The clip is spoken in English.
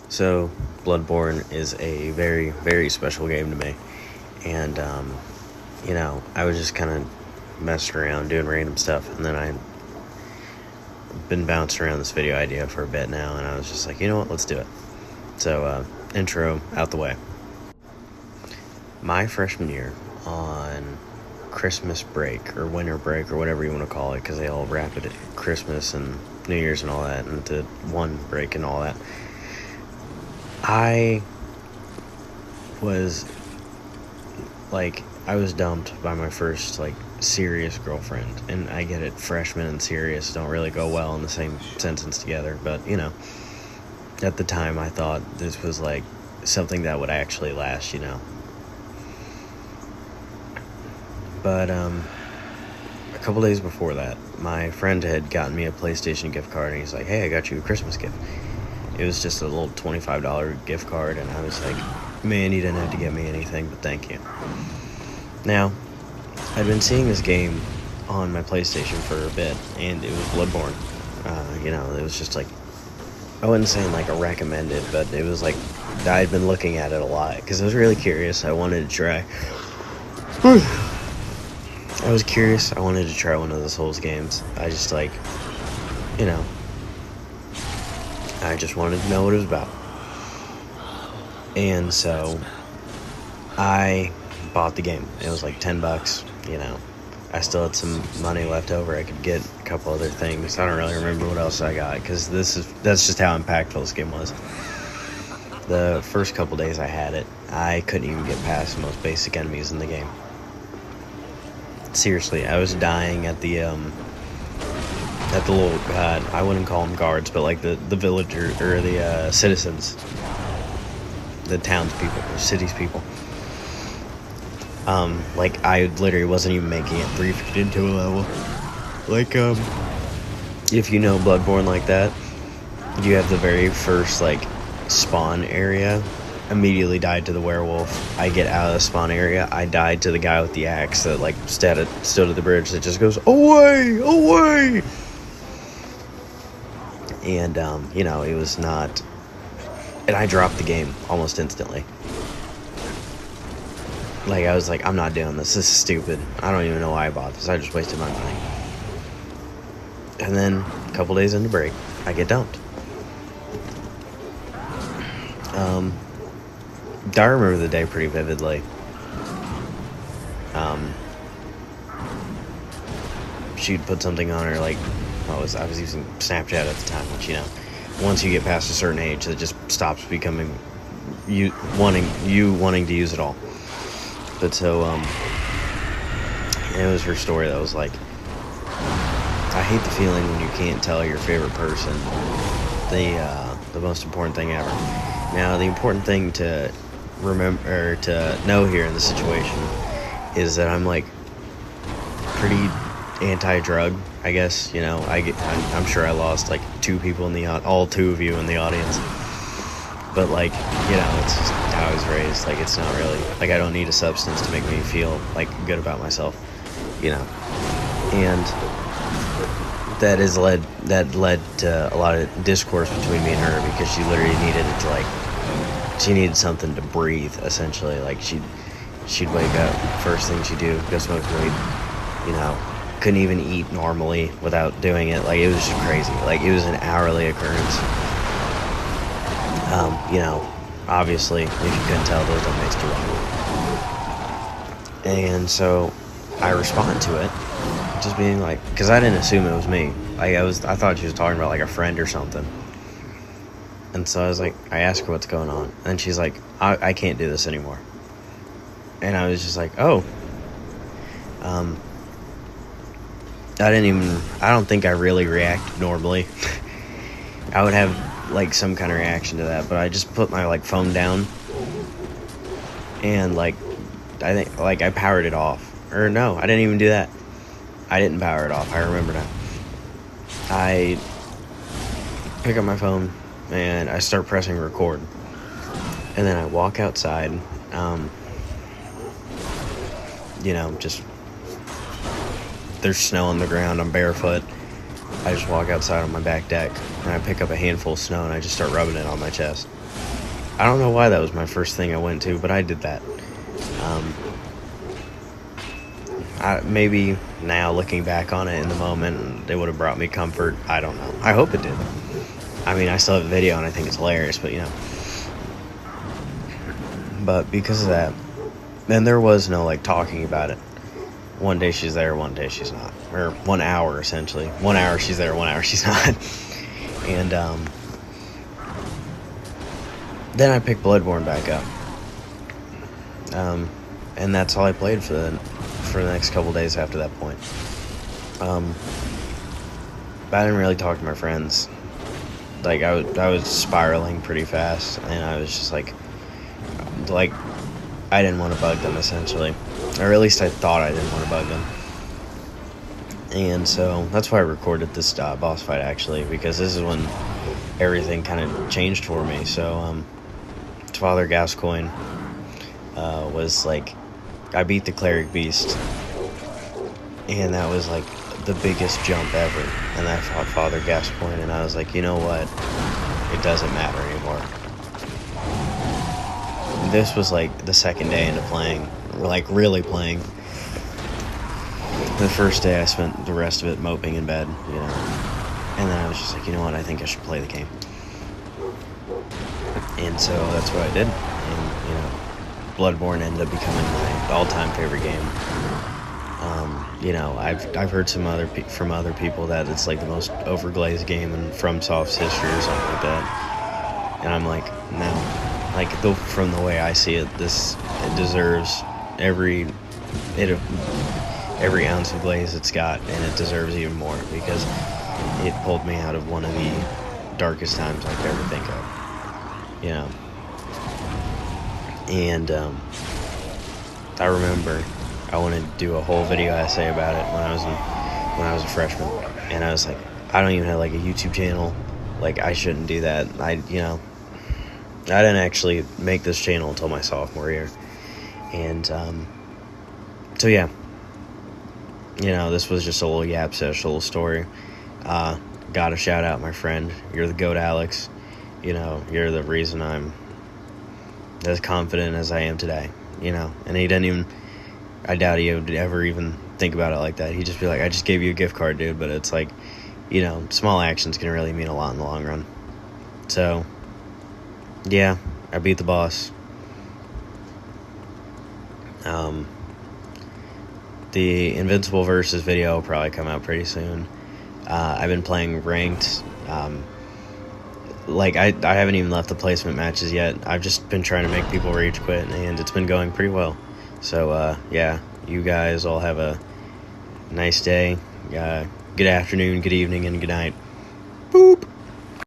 So, Bloodborne is a very, very special game to me. And, I was just kind of messing around doing random stuff. And then I've been bouncing around this video idea for a bit now. And I was just like, you know what, let's do it. So, intro out the way. My freshman year, on Christmas break or winter break or whatever you want to call it, because they all wrap it at Christmas and New Year's and all that into one break and all that. I was dumped by my first serious girlfriend, and I get it, freshman and serious don't really go well in the same sentence together, but at the time I thought this was something that would actually last, but a couple days before that, my friend had gotten me a PlayStation gift card, and he's like, hey, I got you a Christmas gift. It was just a little $25 gift card, and I was like, man, you didn't have to get me anything, but thank you. Now, I'd been seeing this game on my PlayStation for a bit, and it was Bloodborne. It was just I wasn't saying a recommended, but it was I'd been looking at it a lot, because I was really curious. I wanted to try. I was curious. I wanted to try one of the Souls games. I just I just wanted to know what it was about. And so I bought the game. It was $10, I still had some money left over. I could get a couple other things. I don't really remember what else I got, because that's just how impactful this game was. The first couple days I had it, I couldn't even get past the most basic enemies in the game. Seriously, I was dying at the little, I wouldn't call them guards, but the villager, or the citizens, the townspeople, or cities people. I literally wasn't even making it 3 feet into a level. If you know Bloodborne like that, you have the very first, spawn area. Immediately died to the werewolf. I get out of the spawn area. I died to the guy with the axe that, stood at the bridge that just goes, away, away! And, it was not... And I dropped the game almost instantly. I was like, I'm not doing this. This is stupid. I don't even know why I bought this. I just wasted my money. And then, a couple days into break, I get dumped. I remember the day pretty vividly. She'd put something on her, I was using Snapchat at the time, which, once you get past a certain age, it just stops becoming you wanting to use it all. But so, it was her story that was I hate the feeling when you can't tell your favorite person the most important thing ever. Now, the important thing to remember, or to know here in this situation, is that I'm pretty anti-drug, I guess. I'm sure I lost two people all two of you in the audience. But it's just how I was raised. It's not really I don't need a substance to make me feel good about myself, and that led to a lot of discourse between me and her, because she literally needed it to she needed something to breathe, essentially. She'd wake up, first thing she'd do, go smoke weed, couldn't even eat normally without doing it. It was just crazy. It was an hourly occurrence. Obviously, if you couldn't tell, those don't mix too well. And so I respond to it, just being because I didn't assume it was me. I thought she was talking about a friend or something. And so I was I asked her what's going on, and she's like, I can't do this anymore. And I was just oh. I don't think I really react normally. I would have some kind of reaction to that, but I just put my phone down, and I think I powered it off. Or no, I didn't even do that. I didn't power it off. I remember now. I pick up my phone and I start pressing record, and then I walk outside. Just there's snow on the ground. I'm barefoot. I just walk outside on my back deck, and I pick up a handful of snow, and I just start rubbing it on my chest. I don't know why that was my first thing I went to, but I did that. Maybe now, looking back on it in the moment, it would have brought me comfort. I don't know. I hope it did. I mean, I still have the video, and I think it's hilarious, but, But because of that, then there was no, talking about it. One day she's there, one day she's not. Or 1 hour, essentially. 1 hour she's there, 1 hour she's not. And, then I picked Bloodborne back up. And that's all I played for the next couple days after that point. But I didn't really talk to my friends. I was spiraling pretty fast, and I was just like I didn't want to bug them, essentially. Or at least I thought I didn't want to bug them. And so that's why I recorded this boss fight, actually, because this is when everything kind of changed for me. So Father Gascoigne was I beat the Cleric Beast, and that was the biggest jump ever. And I fought Father Gascoigne, and I was like, you know what? It doesn't matter anymore. This was the second day into playing, really playing. The first day I spent the rest of it moping in bed, and then I was just like, you know what? I think I should play the game. And so that's what I did. And Bloodborne ended up becoming my all-time favorite game. I've heard from other people that it's the most overglazed game in FromSoft's history or something like that. And I'm like, no. From the way I see it, it deserves every ounce of glaze it's got, and it deserves even more because it pulled me out of one of the darkest times I could ever think of. And I remember I wanted to do a whole video essay about it when I was a freshman, and I was like, I don't even have a YouTube channel. I shouldn't do that. I didn't actually make this channel until my sophomore year, and so yeah, this was just a little yap sesh, a little story. Gotta shout out my friend. You're the GOAT, Alex. You're the reason I'm as confident as I am today, and he didn't even, I doubt he would ever even think about it like that. He'd just be like, I just gave you a gift card, dude, but it's small actions can really mean a lot in the long run. So, yeah, I beat the boss. The Invincible Versus video will probably come out pretty soon. I've been playing ranked. I haven't even left the placement matches yet. I've just been trying to make people rage quit, and it's been going pretty well. So, yeah, you guys all have a nice day. Good afternoon, good evening, and good night. Boop!